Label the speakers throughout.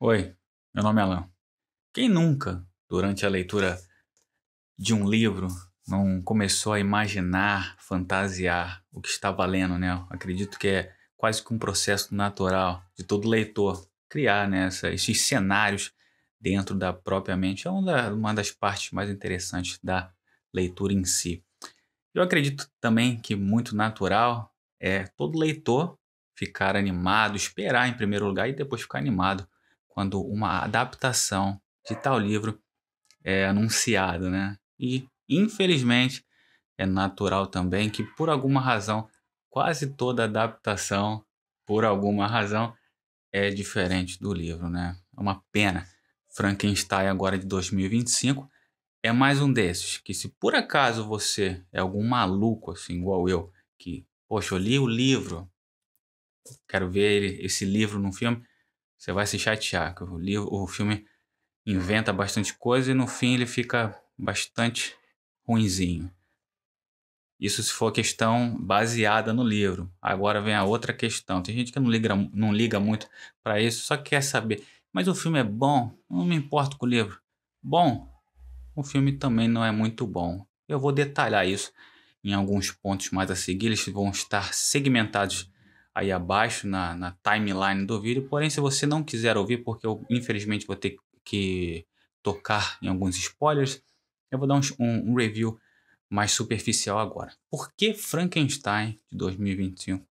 Speaker 1: Oi, meu nome é Alan. Quem nunca, durante a leitura de um livro, não começou a imaginar, fantasiar o que está lendo, né? Eu acredito que é quase que um processo natural de todo leitor criar, né, esses cenários dentro da própria mente. É uma das partes mais interessantes da leitura em si. Eu acredito também que muito natural é todo leitor ficar animado, esperar em primeiro lugar e depois ficar animado quando uma adaptação de tal livro é anunciada, né? E infelizmente é natural também que por alguma razão quase toda adaptação, por alguma razão, é diferente do livro, né? É uma pena. Frankenstein agora de 2025 é mais um desses, que se por acaso você é algum maluco, assim, igual eu, que, poxa, eu li o livro, quero ver esse livro num filme, você vai se chatear, que o filme inventa bastante coisa e no fim ele fica bastante ruinzinho. Isso se for questão baseada no livro. Agora vem a outra questão. Tem gente que não liga muito para isso, só quer saber. Mas o filme é bom? Não me importo com o livro. Bom, o filme também não é muito bom. Eu vou detalhar isso em alguns pontos mais a seguir. Eles vão estar segmentados aí abaixo na timeline do vídeo. Porém, se você não quiser ouvir, porque eu infelizmente vou ter que tocar em alguns spoilers, eu vou dar um review mais superficial agora. Por que Frankenstein de 2025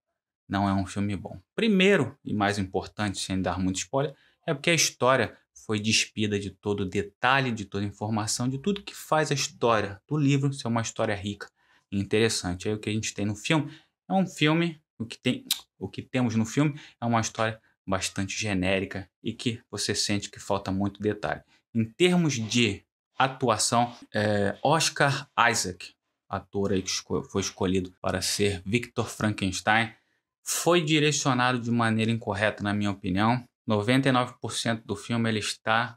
Speaker 1: não é um filme bom? Primeiro, e mais importante, sem dar muito spoiler, é porque a história foi despida de todo detalhe, de toda informação, de tudo que faz a história do livro ser uma história rica e interessante. Aí o que a gente tem no filme é um filme, o que temos no filme é uma história bastante genérica e que você sente que falta muito detalhe. Em termos de atuação, Oscar Isaac, ator aí que foi escolhido para ser Victor Frankenstein, foi direcionado de maneira incorreta, na minha opinião. 99% do filme ele está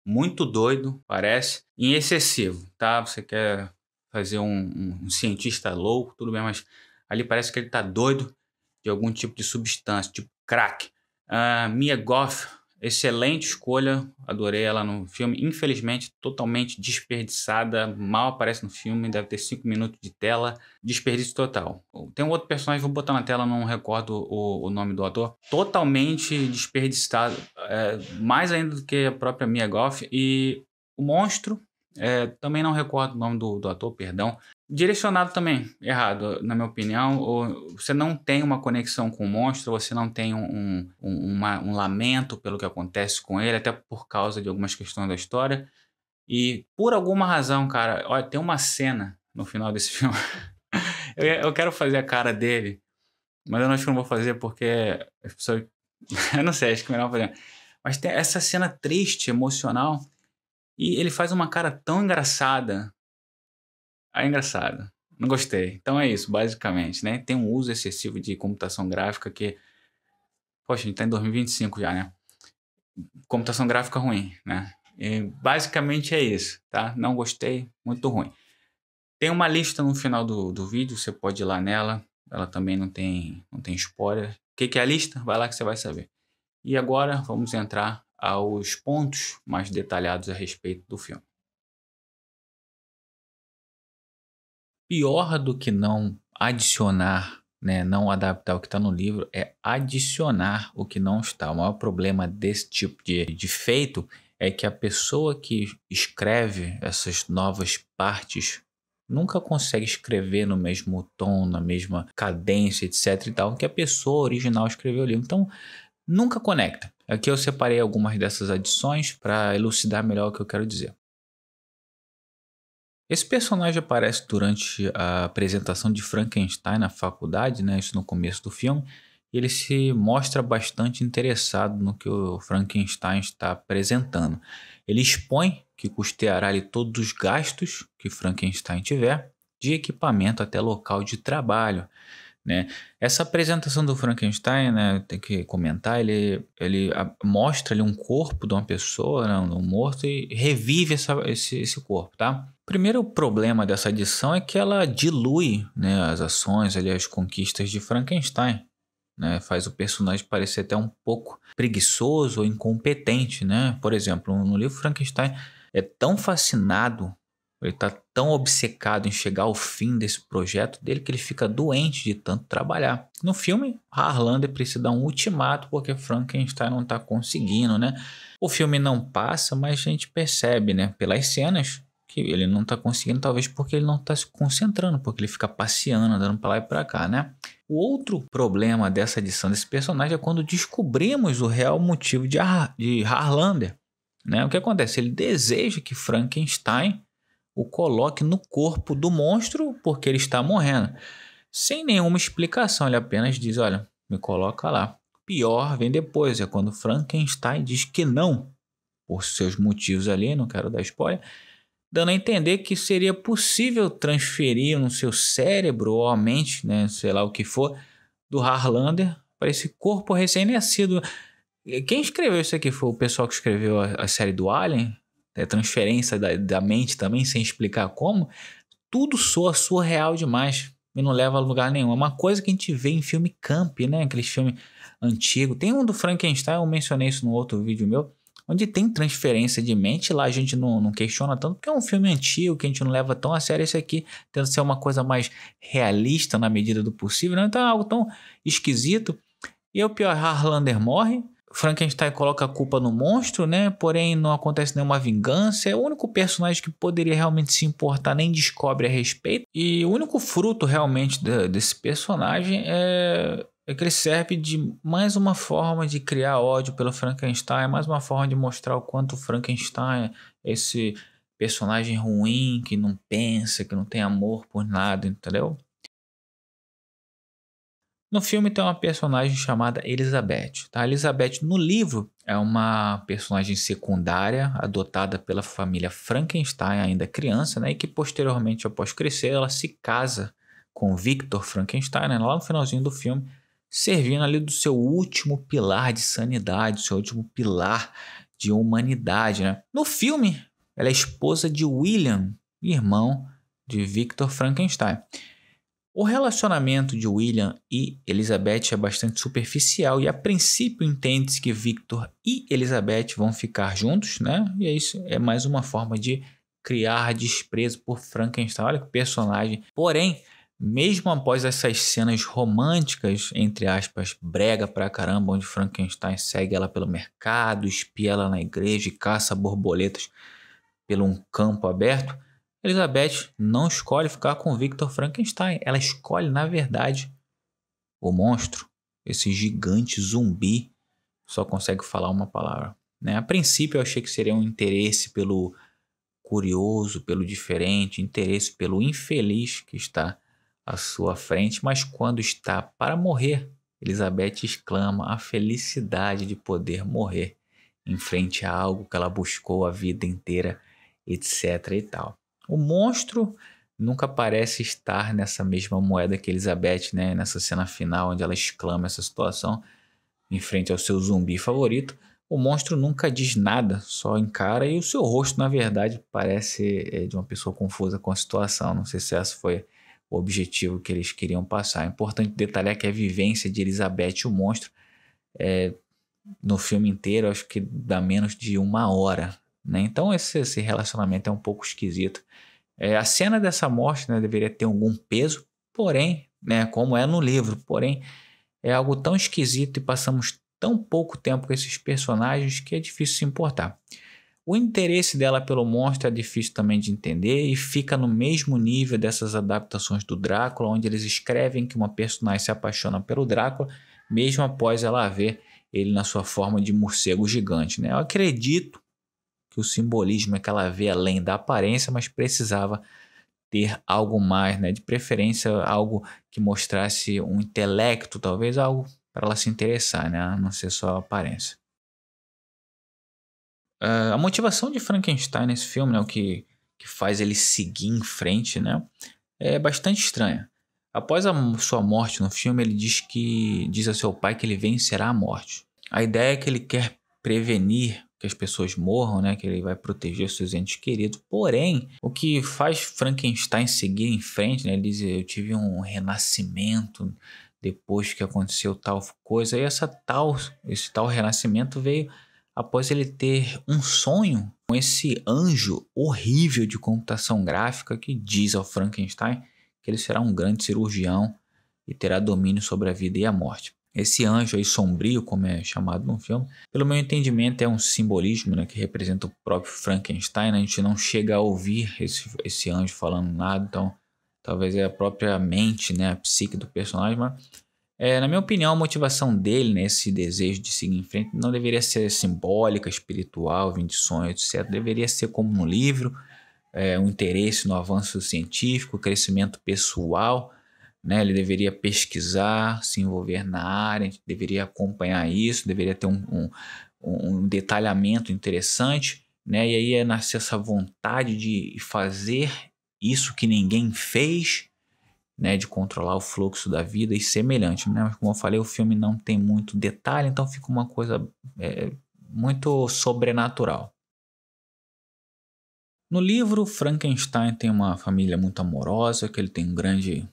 Speaker 1: muito doido, parece, e excessivo, tá? Você quer fazer um cientista louco, tudo bem, mas ali parece que ele está doido de algum tipo de substância, tipo crack. Mia Goth, excelente escolha, adorei ela no filme. Infelizmente, totalmente desperdiçada, mal aparece no filme, deve ter 5 minutos de tela, desperdício total. Tem um outro personagem, vou botar na tela, não recordo o nome do ator, totalmente desperdiçado, mais ainda do que a própria Mia Goth. E o monstro, também não recordo o nome do ator, perdão. Direcionado também, errado, na minha opinião. Você não tem uma conexão com o monstro, você não tem um lamento pelo que acontece com ele, até por causa de algumas questões da história. E por alguma razão, cara, olha, tem uma cena no final desse filme. Eu quero fazer a cara dele, mas eu acho que não vou fazer porque as pessoas. Eu não sei, acho que é melhor fazer. Mas tem essa cena triste, emocional, e ele faz uma cara tão engraçada. É engraçado. Não gostei. Então é isso, basicamente, né? Tem um uso excessivo de computação gráfica que, poxa, a gente tá em 2025 já, né? Computação gráfica ruim, né? E basicamente é isso, tá? Não gostei, muito ruim. Tem uma lista no final do vídeo, você pode ir lá nela. Ela também não tem spoiler. O que é a lista? Vai lá que você vai saber. E agora vamos entrar aos pontos mais detalhados a respeito do filme. Pior do que não adicionar, né, não adaptar o que está no livro, é adicionar o que não está. O maior problema desse tipo de feito é que a pessoa que escreve essas novas partes nunca consegue escrever no mesmo tom, na mesma cadência, etc e tal, que a pessoa original escreveu o livro. Então, nunca conecta. Aqui eu separei algumas dessas adições para elucidar melhor o que eu quero dizer. Esse personagem aparece durante a apresentação de Frankenstein na faculdade, né, isso no começo do filme, e ele se mostra bastante interessado no que o Frankenstein está apresentando. Ele expõe que custeará ali todos os gastos que Frankenstein tiver, de equipamento até local de trabalho, né? Essa apresentação do Frankenstein, né, tem que comentar, ele mostra ali um corpo de uma pessoa, né, um morto, e revive esse corpo, tá? Primeiro problema dessa adição é que ela dilui, né, as ações, ali, as conquistas de Frankenstein. né? Faz o personagem parecer até um pouco preguiçoso ou incompetente, né? Por exemplo, no livro Frankenstein é tão fascinado, ele está tão obcecado em chegar ao fim desse projeto dele que ele fica doente de tanto trabalhar. No filme, Harlander precisa dar um ultimato porque Frankenstein não está conseguindo, né? O filme não passa, mas a gente percebe, né, pelas cenas que ele não está conseguindo, talvez porque ele não está se concentrando, porque ele fica passeando, andando para lá e para cá, né? O outro problema dessa edição desse personagem é quando descobrimos o real motivo de Harlander, né? O que acontece? Ele deseja que Frankenstein o coloque no corpo do monstro porque ele está morrendo. Sem nenhuma explicação, ele apenas diz, olha, me coloca lá. Pior vem depois, é quando Frankenstein diz que não, por seus motivos ali, não quero dar spoiler, dando a entender que seria possível transferir no seu cérebro ou a mente, né, sei lá o que for, do Harlander para esse corpo recém-nascido. Quem escreveu isso aqui foi o pessoal que escreveu a série do Alien, transferência da mente também, sem explicar como. Tudo soa surreal demais e não leva a lugar nenhum. É uma coisa que a gente vê em filme camp, né? Aqueles filmes antigos. Tem um do Frankenstein, eu mencionei isso no outro vídeo meu, onde tem transferência de mente. Lá a gente não questiona tanto, porque é um filme antigo que a gente não leva tão a sério. Esse aqui tenta ser uma coisa mais realista na medida do possível, né? Então é algo tão esquisito. E o pior, Harlander morre. Frankenstein coloca a culpa no monstro, né? Porém, não acontece nenhuma vingança. É o único personagem que poderia realmente se importar, nem descobre a respeito. E o único fruto realmente desse personagem é que ele serve de mais uma forma de criar ódio pelo Frankenstein, mais uma forma de mostrar o quanto o Frankenstein é esse personagem ruim, que não pensa, que não tem amor por nada, entendeu? No filme tem uma personagem chamada Elizabeth. Tá? Elizabeth no livro é uma personagem secundária adotada pela família Frankenstein ainda criança, né? E que posteriormente, após crescer, ela se casa com Victor Frankenstein, né? Lá no finalzinho do filme, servindo ali do seu último pilar de sanidade, seu último pilar de humanidade. Né? No filme, ela é esposa de William, irmão de Victor Frankenstein. O relacionamento de William e Elizabeth é bastante superficial e a princípio entende-se que Victor e Elizabeth vão ficar juntos, né? E isso é mais uma forma de criar desprezo por Frankenstein. Olha que personagem. Porém, mesmo após essas cenas românticas, entre aspas, brega pra caramba, onde Frankenstein segue ela pelo mercado, espia ela na igreja e caça borboletas pelo um campo aberto, Elizabeth não escolhe ficar com Victor Frankenstein. Ela escolhe, na verdade, o monstro, esse gigante zumbi, só consegue falar uma palavra. Né? A princípio eu achei que seria um interesse pelo curioso, pelo diferente, interesse pelo infeliz que está à sua frente, mas quando está para morrer, Elizabeth exclama a felicidade de poder morrer em frente a algo que ela buscou a vida inteira, etc e tal. O monstro nunca parece estar nessa mesma moeda que Elizabeth, né? Nessa cena final onde ela exclama essa situação em frente ao seu zumbi favorito. O monstro nunca diz nada, só encara e o seu rosto, na verdade, parece de uma pessoa confusa com a situação. Não sei se esse foi o objetivo que eles queriam passar. É importante detalhar que a vivência de Elizabeth e o monstro no filme inteiro, acho que dá menos de 1 hora. Né? Então esse relacionamento é um pouco esquisito. A cena dessa morte, né, deveria ter algum peso, porém, né, como é no livro, porém é algo tão esquisito e passamos tão pouco tempo com esses personagens que é difícil se importar. O interesse dela pelo monstro é difícil também de entender e fica no mesmo nível dessas adaptações do Drácula, onde eles escrevem que uma personagem se apaixona pelo Drácula, mesmo após ela ver ele na sua forma de morcego gigante. Né? Eu acredito que o simbolismo é que ela vê além da aparência, mas precisava ter algo mais, né? De preferência algo que mostrasse um intelecto, talvez algo para ela se interessar, né? Não ser só a aparência. A motivação de Frankenstein nesse filme, né? O que faz ele seguir em frente, né? É bastante estranha. Após a sua morte no filme, ele diz a seu pai que ele vencerá a morte. A ideia é que ele quer prevenir que as pessoas morram, né? Que ele vai proteger seus entes queridos. Porém, o que faz Frankenstein seguir em frente, né? Ele diz, eu tive um renascimento depois que aconteceu tal coisa. E esse tal renascimento veio após ele ter um sonho com esse anjo horrível de computação gráfica que diz ao Frankenstein que ele será um grande cirurgião e terá domínio sobre a vida e a morte. Esse anjo aí sombrio, como é chamado no filme, pelo meu entendimento é um simbolismo, né, que representa o próprio Frankenstein. Né? A gente não chega a ouvir esse anjo falando nada, então talvez é a própria mente, né, a psique do personagem. Mas, na minha opinião, a motivação dele, né, esse desejo de seguir em frente, não deveria ser simbólica, espiritual, vir de sonho, etc. Deveria ser como no livro, um interesse no avanço científico, crescimento pessoal. Né? Ele deveria pesquisar, se envolver na área, a gente deveria acompanhar isso, deveria ter um detalhamento interessante, né? E aí nascer essa vontade de fazer isso que ninguém fez, né? De controlar o fluxo da vida e semelhante. Né? Mas como eu falei, o filme não tem muito detalhe, então fica uma coisa muito sobrenatural. No livro, Frankenstein tem uma família muito amorosa, que ele tem um grande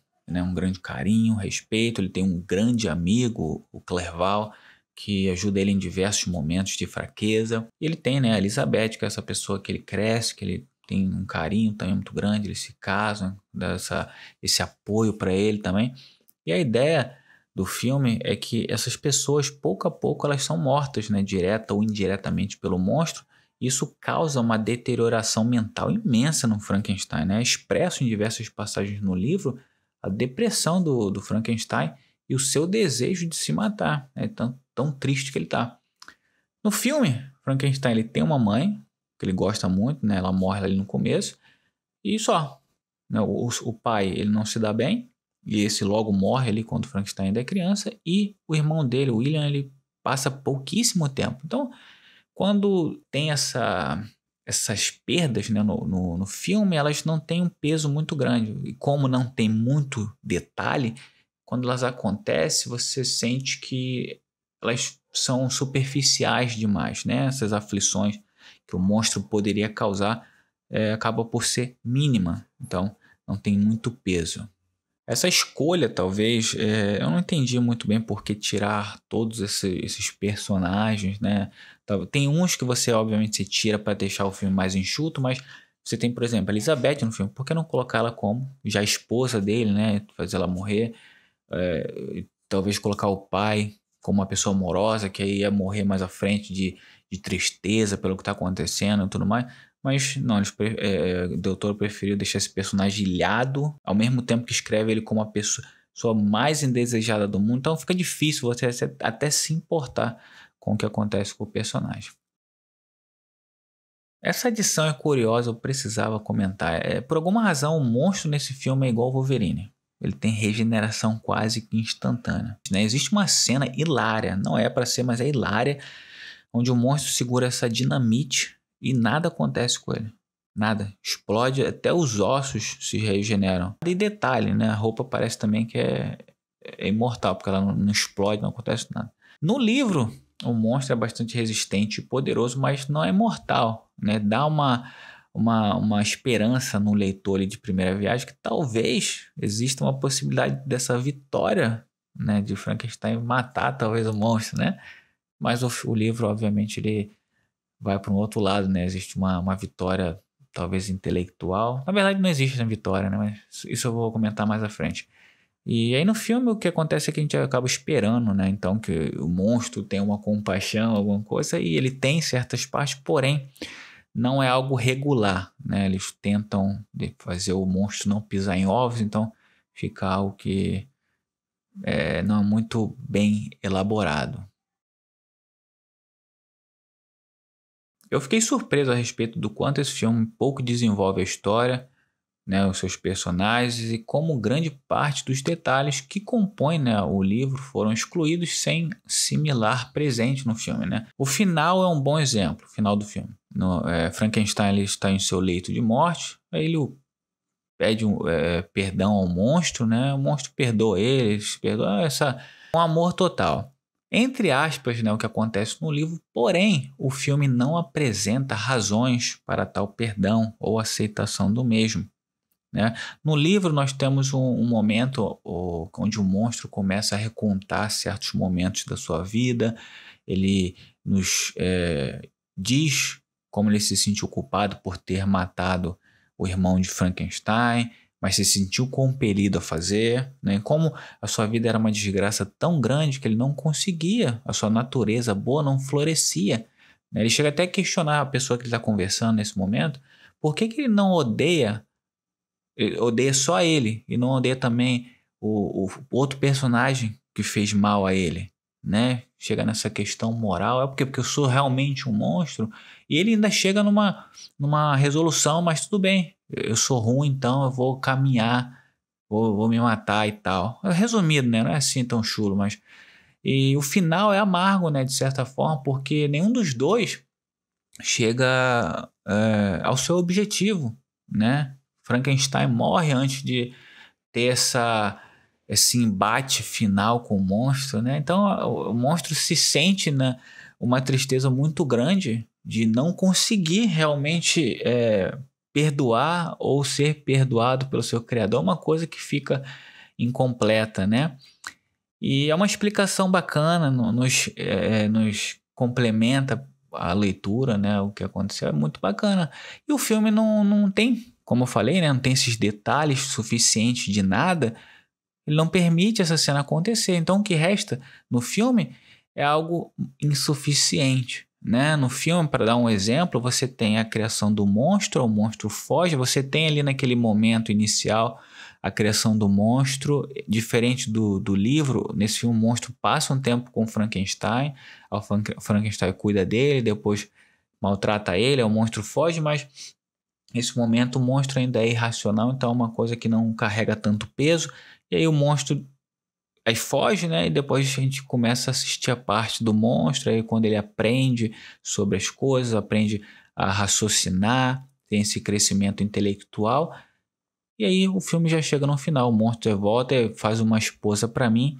Speaker 1: carinho, respeito. Ele tem um grande amigo, o Clerval, que ajuda ele em diversos momentos de fraqueza. E ele tem, né, a Elizabeth, que é essa pessoa que ele cresce, que ele tem um carinho também muito grande, eles se casam, dá esse apoio para ele também. E a ideia do filme é que essas pessoas, pouco a pouco, elas são mortas, né, direta ou indiretamente pelo monstro. Isso causa uma deterioração mental imensa no Frankenstein, né? É expresso em diversas passagens no livro a depressão do Frankenstein e o seu desejo de se matar. É tão triste que ele está. No filme, Frankenstein ele tem uma mãe, que ele gosta muito, né? Ela morre ali no começo, e só. Né? O pai ele não se dá bem, e esse logo morre ali quando o Frankenstein ainda é criança, e o irmão dele, o William, ele passa pouquíssimo tempo. Então, quando tem essas perdas, né, no filme, elas não têm um peso muito grande. E como não tem muito detalhe, quando elas acontecem, você sente que elas são superficiais demais. Né? Essas aflições que o monstro poderia causar acaba por ser mínima. Então, não tem muito peso. Essa escolha, talvez, eu não entendi muito bem por que tirar todos esses personagens, né? Tem uns que você, obviamente, se tira para deixar o filme mais enxuto, mas você tem, por exemplo, a Elizabeth no filme. Por que não colocar ela como já esposa dele, né? Fazer ela morrer. Talvez colocar o pai como uma pessoa amorosa, que aí ia morrer mais à frente de tristeza pelo que está acontecendo e tudo mais. Mas não, o doutor preferiu deixar esse personagem ilhado, ao mesmo tempo que escreve ele como a pessoa mais indesejada do mundo. Então fica difícil você até se importar com o que acontece com o personagem. Essa adição é curiosa, eu precisava comentar. Por alguma razão, o monstro nesse filme é igual ao Wolverine. Ele tem regeneração quase que instantânea. Né? Existe uma cena hilária, não é para ser, mas é hilária, onde o monstro segura essa dinamite e nada acontece com ele. Nada. Explode, até os ossos se regeneram. E detalhe, né? A roupa parece também que é imortal, porque ela não explode, não acontece nada. No livro, o monstro é bastante resistente e poderoso, mas não é mortal. Né? Dá uma esperança no leitor ali de primeira viagem que talvez exista uma possibilidade dessa vitória, né, de Frankenstein matar talvez o monstro, né? Mas o livro, obviamente, ele vai para um outro lado, né? Existe uma vitória talvez intelectual. Na verdade, não existe uma vitória, né? Mas isso eu vou comentar mais à frente. E aí no filme o que acontece é que a gente acaba esperando, né? Então que o monstro tenha uma compaixão, alguma coisa, e ele tem certas partes, porém não é algo regular, né? Eles tentam fazer o monstro não pisar em ovos, então fica algo que não é muito bem elaborado. Eu fiquei surpreso a respeito do quanto esse filme pouco desenvolve a história, né, os seus personagens, e como grande parte dos detalhes que compõem, né, o livro foram excluídos sem similar presente no filme. Né? O final é um bom exemplo, o final do filme. Frankenstein ele está em seu leito de morte, aí ele pede perdão ao monstro, né? O monstro perdoa ele, perdoa um amor total. Entre aspas, né, o que acontece no livro, porém, o filme não apresenta razões para tal perdão ou aceitação do mesmo. né? No livro nós temos um momento onde o monstro começa a recontar certos momentos da sua vida, ele nos diz como ele se sentiu culpado por ter matado o irmão de Frankenstein, mas se sentiu compelido a fazer, né? Como a sua vida era uma desgraça tão grande que ele não conseguia, a sua natureza boa não florescia, né? Ele chega até a questionar a pessoa que ele está conversando nesse momento, por que que ele não odeia, ele odeia só ele e não odeia também o outro personagem que fez mal a ele, né? Chega nessa questão moral, porque eu sou realmente um monstro, e ele ainda chega numa resolução, mas tudo bem, eu sou ruim, então eu vou caminhar, vou me matar e tal. É resumido, né? Não é assim tão chulo, mas... E o final é amargo, né? De certa forma, porque nenhum dos dois chega ao seu objetivo, né? Frankenstein morre antes de ter esse embate final com o monstro, né? Então o monstro se sente, né, uma tristeza muito grande de não conseguir realmente perdoar ou ser perdoado pelo seu criador, uma coisa que fica incompleta, né? E é uma explicação bacana, nos complementa a leitura, né? O que aconteceu é muito bacana. E o filme não tem, como eu falei, né? Não tem esses detalhes suficientes de nada. Ele não permite essa cena acontecer. Então o que resta no filme é algo insuficiente, né? No filme, para dar um exemplo, você tem a criação do monstro, o monstro foge, você tem ali naquele momento inicial a criação do monstro, diferente do livro. Nesse filme o monstro passa um tempo com o Frankenstein, o Frankenstein cuida dele, depois maltrata ele, o monstro foge, mas nesse momento o monstro ainda é irracional, então é uma coisa que não carrega tanto peso, e aí o monstro aí foge, né? E depois a gente começa a assistir a parte do monstro, aí quando ele aprende sobre as coisas, aprende a raciocinar, tem esse crescimento intelectual, e aí o filme já chega no final, o monstro volta e faz uma esposa para mim,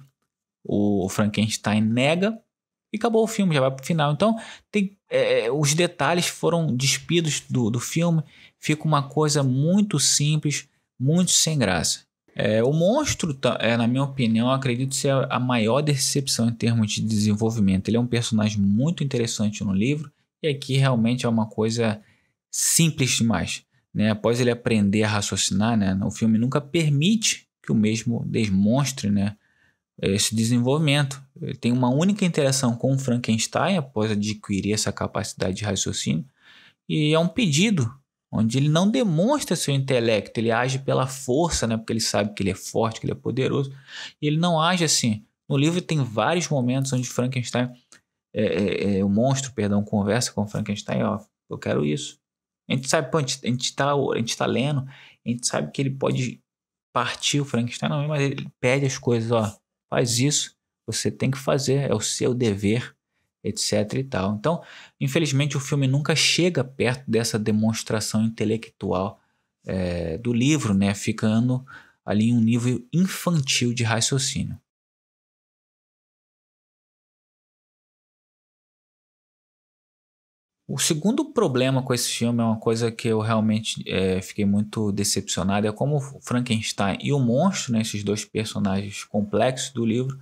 Speaker 1: o Frankenstein nega, e acabou o filme, já vai pro final. Então tem, os detalhes foram despidos do filme, fica uma coisa muito simples, muito sem graça. O monstro, na minha opinião, eu acredito ser a maior decepção em termos de desenvolvimento. Ele é um personagem muito interessante no livro, e aqui realmente é uma coisa simples demais, né? Após ele aprender a raciocinar, né, o filme nunca permite que o mesmo demonstre, né, esse desenvolvimento. Ele tem uma única interação com o Frankenstein após adquirir essa capacidade de raciocínio, e é um pedido onde ele não demonstra seu intelecto, ele age pela força, né, porque ele sabe que ele é forte, que ele é poderoso, e ele não age assim. No livro tem vários momentos onde Frankenstein, o monstro, perdão, conversa com Frankenstein, ó, eu quero isso. A gente sabe, pô, a gente tá lendo, a gente sabe que ele pode partir o Frankenstein, não, mas ele pede as coisas, ó, faz isso, você tem que fazer, é o seu dever, etc e tal. Então, infelizmente, o filme nunca chega perto dessa demonstração intelectual do livro, né? Ficando ali em um nível infantil de raciocínio. O segundo problema com esse filme é uma coisa que eu realmente fiquei muito decepcionado, é como o Frankenstein e o monstro, né, esses dois personagens complexos do livro,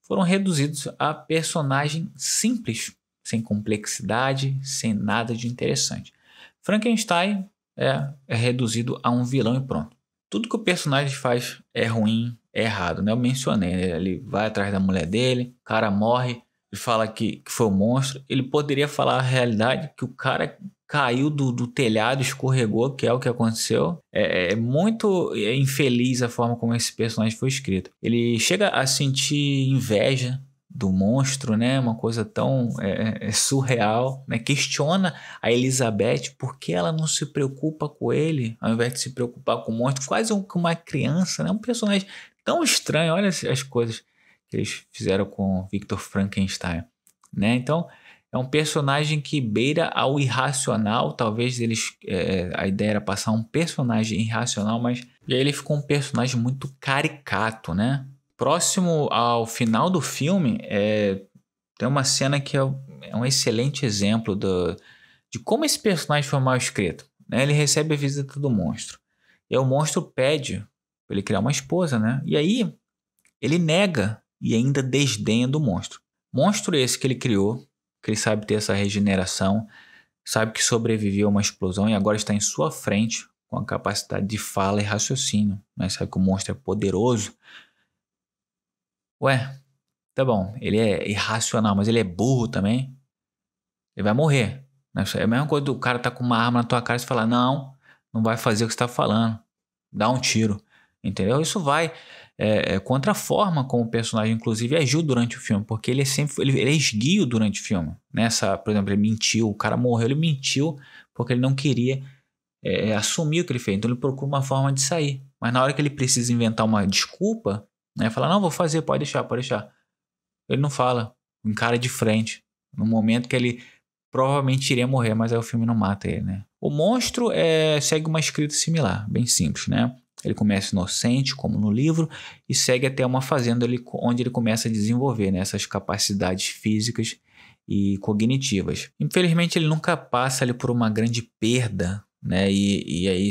Speaker 1: foram reduzidos a personagens simples, sem complexidade, sem nada de interessante. Frankenstein é reduzido a um vilão e pronto. Tudo que o personagem faz é ruim, é errado, né? Eu mencionei, né? Ele vai atrás da mulher dele, o cara morre, ele fala que foi o monstro. Ele poderia falar a realidade, que o cara caiu do telhado, escorregou, que é o que aconteceu. É muito infeliz a forma como esse personagem foi escrito. Ele chega a sentir inveja do monstro, né? Uma coisa tão surreal, né? Questiona a Elizabeth por que ela não se preocupa com ele, ao invés de se preocupar com o monstro, quase como uma criança, né? Um personagem tão estranho. Olha as coisas que eles fizeram com Victor Frankenstein, né? Então é um personagem que beira ao irracional. Talvez a ideia era passar um personagem irracional, mas e aí ele ficou um personagem muito caricato, né? Próximo ao final do filme, tem uma cena que é um excelente exemplo de como esse personagem foi mal escrito, né? Ele recebe a visita do monstro.
Speaker 2: E aí o monstro pede pra ele criar uma esposa, né? E aí ele nega e ainda desdenha do monstro. Monstro esse que ele criou, que ele sabe ter essa regeneração, sabe que sobreviveu a uma explosão e agora está em sua frente com a capacidade de fala e raciocínio, né? Sabe que o monstro é poderoso. Ué, tá bom, ele é irracional, mas ele é burro também. Ele vai morrer, né? É a mesma coisa do cara tá com uma arma na tua cara e você falar, não, não vai fazer o que você tá falando. Dá um tiro, entendeu? Isso vai contra a forma como o personagem, inclusive, agiu durante o filme, porque ele é sempre ele é esguio durante o filme. Nessa, por exemplo, ele mentiu, o cara morreu, ele mentiu porque ele não queria assumir o que ele fez. Então ele procura uma forma de sair. Mas na hora que ele precisa inventar uma desculpa, né, falar, não, vou fazer, pode deixar, pode deixar. Ele não fala, encara de frente. No momento que ele provavelmente iria morrer, mas aí o filme não mata ele, né? O monstro segue uma escrita similar, bem simples, né? Ele começa inocente, como no livro, e segue até uma fazenda onde ele começa a desenvolver, né, essas capacidades físicas e cognitivas. Infelizmente, ele nunca passa ali por uma grande perda, né? E aí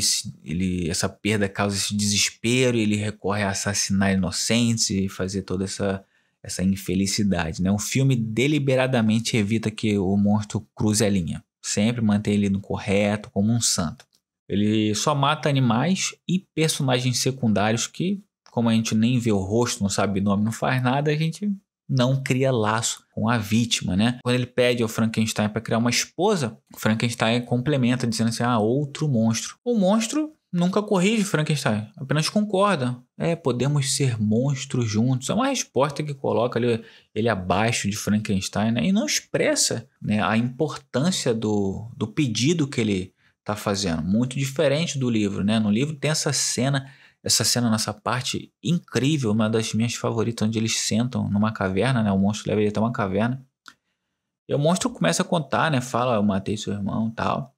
Speaker 2: essa perda causa esse desespero, e ele recorre a assassinar inocentes e fazer toda essa infelicidade, né? O filme deliberadamente evita que o monstro cruze a linha. Sempre mantém ele no correto, como um santo. Ele só mata animais e personagens secundários que, como a gente nem vê o rosto, não sabe o nome, não faz nada, a gente não cria laço com a vítima, né? Quando ele pede ao Frankenstein para criar uma esposa, o Frankenstein complementa dizendo assim, outro monstro. O monstro nunca corrige Frankenstein, apenas concorda. Podemos ser monstros juntos. É uma resposta que coloca ele abaixo de Frankenstein, né? E não expressa, né, a importância do pedido que ele está fazendo. Muito diferente do livro, né? No livro tem essa cena nessa parte incrível, uma das minhas favoritas, onde eles sentam numa caverna, né? O monstro leva ele até uma caverna. E o monstro começa a contar, né? Fala, eu matei seu irmão e tal.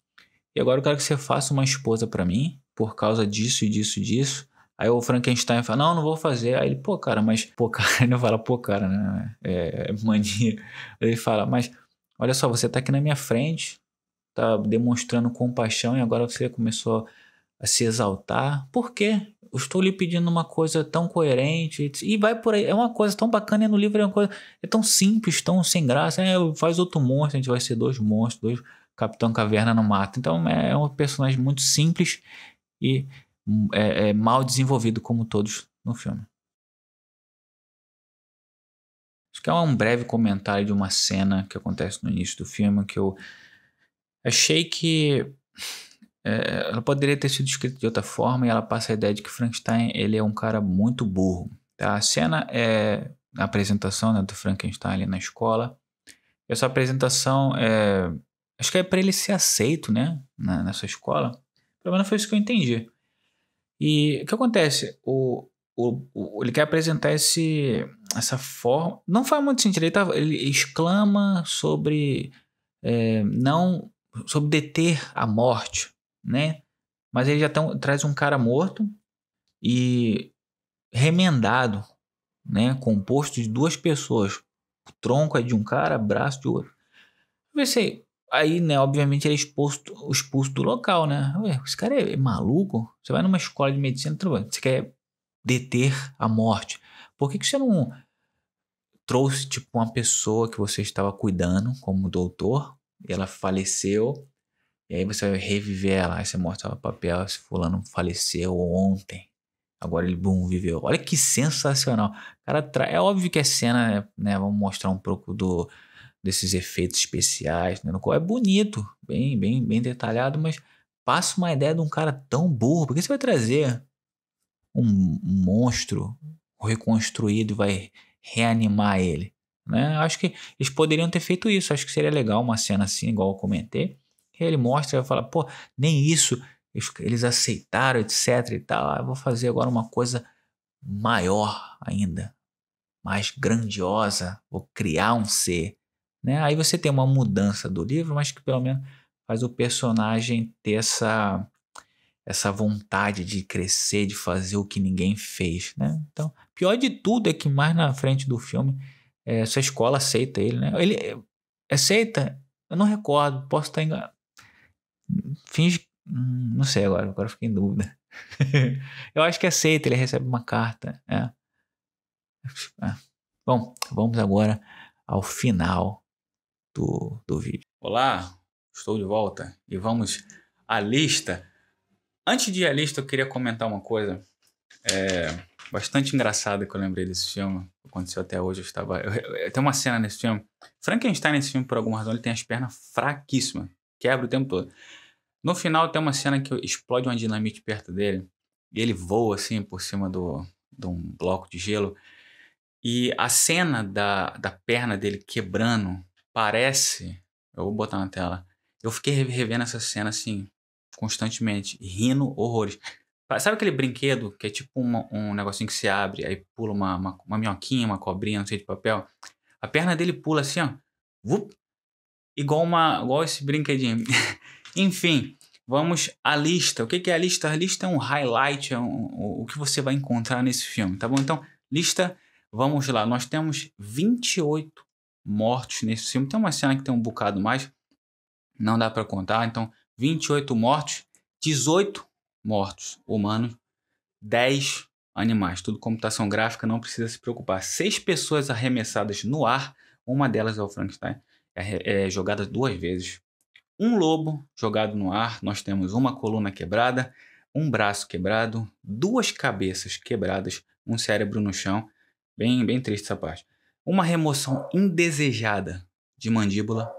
Speaker 2: E agora eu quero que você faça uma esposa pra mim, por causa disso e disso e disso. Aí o Frankenstein fala, não, não vou fazer. Aí ele, pô, cara, mas... Pô, cara, ele não fala, pô, cara, né? É mania. Ele fala, mas olha só, você tá aqui na minha frente, tá demonstrando compaixão e agora você começou a se exaltar. Por quê? Eu estou lhe pedindo uma coisa tão coerente e vai por aí. É uma coisa tão bacana e no livro é tão simples, tão sem graça. Faz outro monstro, a gente vai ser dois monstros, dois Capitão Caverna no mato. Então é um personagem muito simples e mal desenvolvido como todos no filme. Acho que é um breve comentário de uma cena que acontece no início do filme que eu achei que ela poderia ter sido escrita de outra forma e ela passa a ideia de que Frankenstein ele é um cara muito burro. Tá? A cena é a apresentação, né, do Frankenstein ali na escola. Essa apresentação acho que é para ele ser aceito, né, nessa escola. Pelo menos foi isso que eu entendi. E o que acontece? Ele quer apresentar essa forma. Não faz muito sentido. Ele exclama sobre não sobre deter a morte, né? Mas ele já traz um cara morto e remendado, né? Composto de duas pessoas. O tronco é de um cara, braço de outro. Eu pensei, aí, né? Obviamente ele é expulso do local, né? Ué, esse cara é maluco? Você vai numa escola de medicina, você quer deter a morte. Por que você não trouxe tipo uma pessoa que você estava cuidando como doutor e ela faleceu? E aí você vai reviver ela. Aí você mostra o papel, esse fulano faleceu ontem. Agora ele, viveu. Olha que sensacional. Cara, é óbvio que é cena, né? Vamos mostrar um pouco desses efeitos especiais, né? É bonito, bem, bem, bem detalhado, mas passa uma ideia de um cara tão burro. Por que você vai trazer um monstro reconstruído e vai reanimar ele? Né? Acho que eles poderiam ter feito isso. Acho que seria legal uma cena assim, igual eu comentei. Ele mostra e fala, pô, nem isso eles aceitaram, etc e tal. Eu vou fazer agora uma coisa maior ainda, mais grandiosa, vou criar um ser, né? Aí você tem uma mudança do livro, mas que pelo menos faz o personagem ter essa vontade de crescer, de fazer o que ninguém fez, né? Então, pior de tudo é que mais na frente do filme, essa escola aceita ele, né? Ele aceita, eu não recordo, posso estar enganado. Finge. Não sei agora fiquei em dúvida. Eu acho que aceita, ele recebe uma carta. Bom, vamos agora ao final do vídeo.
Speaker 1: Olá, estou de volta e vamos à lista. Antes de ir à lista, eu queria comentar uma coisa bastante engraçada que eu lembrei desse filme. Aconteceu até hoje, tem uma cena nesse filme. Frankenstein nesse filme, por alguma razão, ele tem as pernas fraquíssimas. Quebra o tempo todo. No final tem uma cena que explode uma dinamite perto dele. E ele voa assim por cima de um bloco de gelo. E a cena da perna dele quebrando parece... Eu vou botar na tela. Eu fiquei revendo essa cena assim, constantemente, rindo horrores. Sabe aquele brinquedo que é tipo um negocinho que se abre, aí pula uma minhoquinha, uma cobrinha, não sei, de papel? A perna dele pula assim, ó. Vup, igual esse brinquedinho. Enfim, vamos à lista. O que é a lista? A lista é um highlight, o que você vai encontrar nesse filme, tá bom? Então, lista, vamos lá. Nós temos 28 mortos nesse filme. Tem uma cena que tem um bocado mais, não dá para contar. Então, 28 mortos, 18 mortos humanos, 10 animais. Tudo computação gráfica, não precisa se preocupar. 6 pessoas arremessadas no ar, uma delas é o Frankenstein, é jogada 2 vezes. Um lobo jogado no ar, nós temos uma coluna quebrada, um braço quebrado, 2 cabeças quebradas, um cérebro no chão. Bem triste essa parte. Uma remoção indesejada de mandíbula,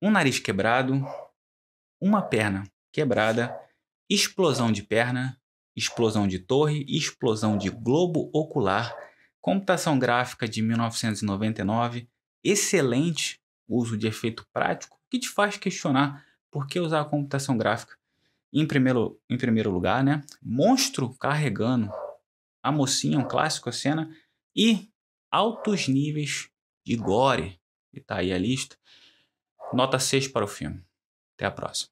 Speaker 1: um nariz quebrado, uma perna quebrada, explosão de perna, explosão de torre, explosão de globo ocular, computação gráfica de 1999, excelente uso de efeito prático, que te faz questionar por que usar a computação gráfica. Em primeiro lugar, né? Monstro carregando a mocinha, um clássico a cena, e altos níveis de gore. E tá aí a lista. Nota 6 para o filme. Até a próxima.